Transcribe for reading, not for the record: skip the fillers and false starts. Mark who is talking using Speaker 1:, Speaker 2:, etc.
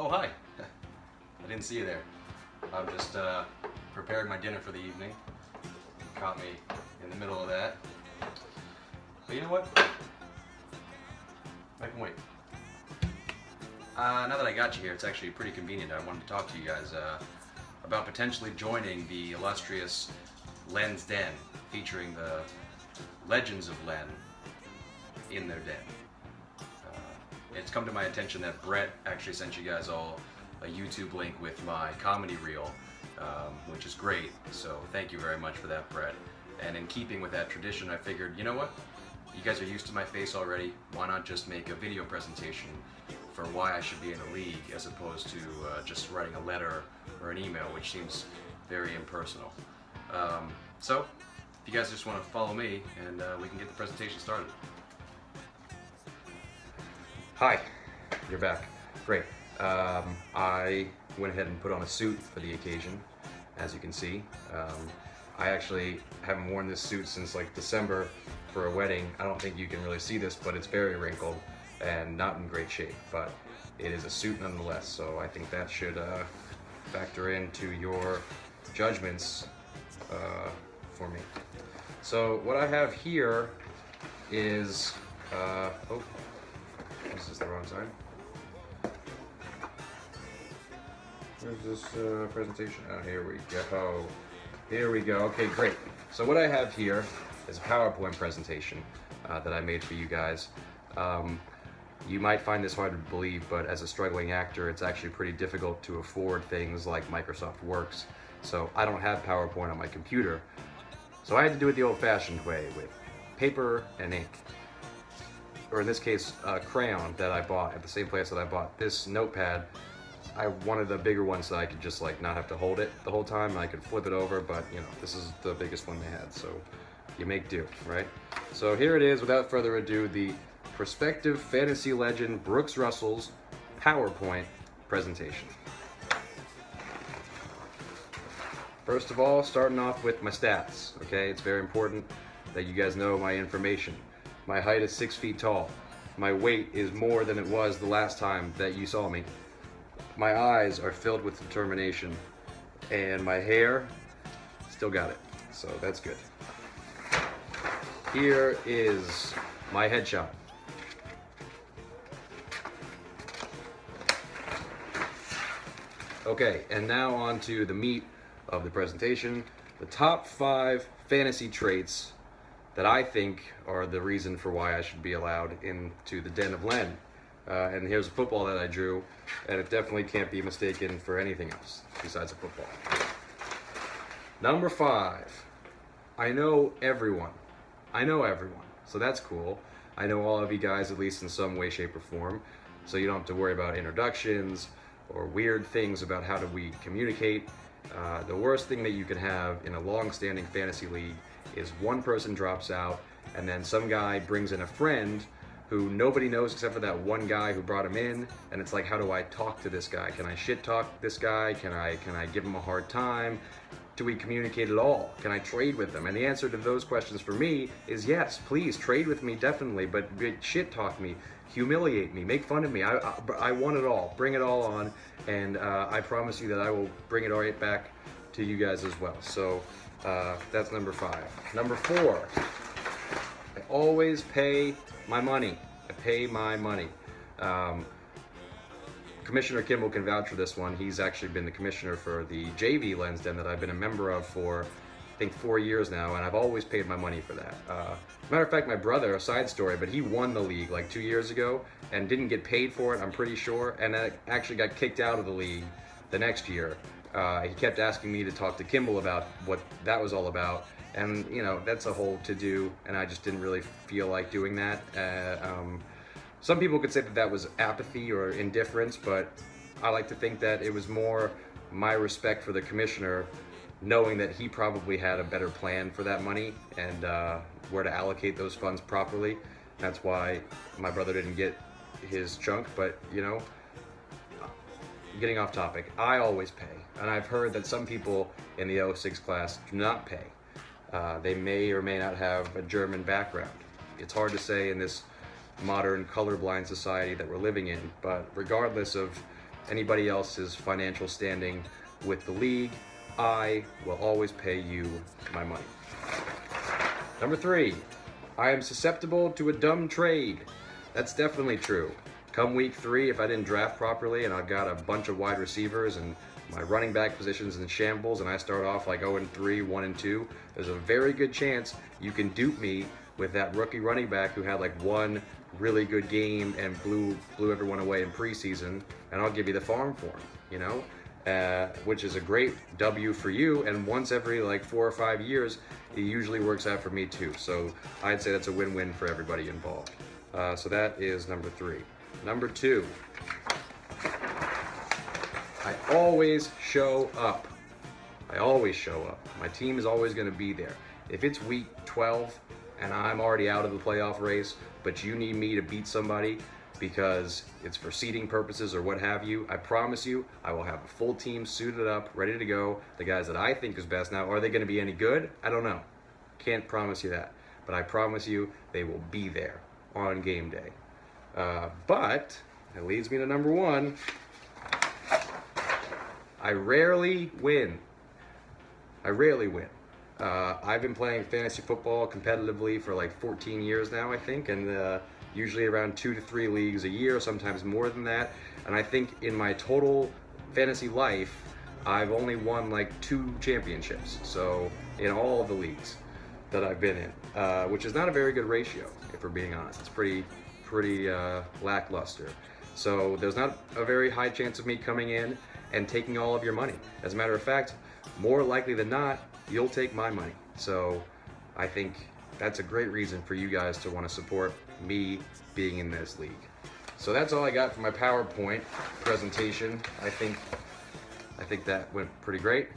Speaker 1: Oh, hi. I didn't see you there. I'm just preparing my dinner for the evening. You caught me in the middle of that. But you know what? I can wait. Now that I got you here, it's actually pretty convenient. I wanted to talk to you guys about potentially joining the illustrious Len's Den, featuring the legends of Len in their den. It's come to my attention that Brett actually sent you guys all a YouTube link with my comedy reel, which is great. So thank you very much for that, Brett. And in keeping with that tradition, I figured, you know what? You guys are used to my face already. Why not just make a video presentation for why I should be in a league, as opposed to just writing a letter or an email, which seems very impersonal. So if you guys just want to follow me, and we can get the presentation started. Hi, you're back. Great. I went ahead and put on a suit for the occasion, as you can see. I actually haven't worn this suit since like December for a wedding. I don't think you can really see this, but it's very wrinkled and not in great shape, but it is a suit nonetheless, so I think that should factor into your judgments for me. So what I have here is, oh, this is the wrong side. Where's this presentation? Oh, here we go. Here we go. Okay, great. So what I have here is a PowerPoint presentation that I made for you guys. You might find this hard to believe, but as a struggling actor, it's actually pretty difficult to afford things like Microsoft Works. So I don't have PowerPoint on my computer. So I had to do it the old-fashioned way with paper and ink. Or in this case, a crayon that I bought at the same place that I bought this notepad. I wanted a bigger one so I could just like not have to hold it the whole time, and I could flip it over, but you know, this is the biggest one they had, so you make do, right? So here it is, without further ado, the Prospective fantasy legend Brooks Russell's PowerPoint presentation. First of all, starting off with my stats, okay? It's very important that you guys know my information. My height is 6 feet tall. My weight is more than it was the last time that you saw me. My eyes are filled with determination, and my hair, still got it, so that's good. Here is my headshot. Okay, and now on to the meat of the presentation, the top 5 fantasy traits that I think are the reason for why I should be allowed into the Den of Len. And here's a football that I drew, and it definitely can't be mistaken for anything else besides a football. Number 5, I know everyone. I know everyone, so that's cool. I know all of you guys, at least in some way, shape, or form, so you don't have to worry about introductions or weird things about how do we communicate. The worst thing that you can have in a long-standing fantasy league is one person drops out, and then some guy brings in a friend who nobody knows except for that one guy who brought him in, and it's like, how do I talk to this guy? Can I shit talk this guy? Can I give him a hard time? Do we communicate at all? Can I trade with him? And the answer to those questions for me is yes, please trade with me, definitely, but shit talk me, humiliate me, make fun of me. I want it all. Bring it all on, and I promise you that I will bring it all right back to you guys as well. So that's number 5. Number 4, I always pay my money. I pay my money. Commissioner Kimball can vouch for this one. He's actually been the commissioner for the JV Len's Den that I've been a member of for, I think, 4 years now, and I've always paid my money for that. Matter of fact, my brother, a side story, but he won the league like 2 years ago and didn't get paid for it, I'm pretty sure, and actually got kicked out of the league the next year. He kept asking me to talk to Kimball about what that was all about, and you know, that's a whole to-do, and I just didn't really feel like doing that. Some people could say that that was apathy or indifference, but I like to think that it was more my respect for the commissioner, knowing that he probably had a better plan for that money and where to allocate those funds properly. That's why my brother didn't get his chunk, but you know, getting off topic, I always pay. And I've heard that some people in the 06 class do not pay. They may or may not have a German background. It's hard to say in this modern colorblind society that we're living in, but regardless of anybody else's financial standing with the league. I will always pay you my money. Number 3, I am susceptible to a dumb trade. That's definitely true. Come week 3, if I didn't draft properly and I've got a bunch of wide receivers and my running back position's in shambles and I start off like 0-3, 1-2, there's a very good chance you can dupe me with that rookie running back who had like one really good game and blew everyone away in preseason, and I'll give you the farm for him, you know, which is a great W for you. And once every like 4 or 5 years, it usually works out for me too. So I'd say that's a win-win for everybody involved. So that is number 3. Number 2, I always show up. I always show up. My team is always going to be there. If it's week 12 and I'm already out of the playoff race, but you need me to beat somebody because it's for seeding purposes or what have you, I promise you I will have a full team suited up, ready to go. The guys that I think is best. Now, are they going to be any good? I don't know. Can't promise you that. But I promise you they will be there on game day. But that leads me to number 1. I rarely win. I've been playing fantasy football competitively for like 14 years now, I think, and usually around 2 to 3 leagues a year, sometimes more than that. And I think in my total fantasy life, I've only won like 2 championships. So in all of the leagues that I've been in, which is not a very good ratio, if we're being honest. It's pretty lackluster. So there's not a very high chance of me coming in and taking all of your money. As a matter of fact, more likely than not, you'll take my money. So I think that's a great reason for you guys to want to support me being in this league. So that's all I got for my PowerPoint presentation. I think that went pretty great.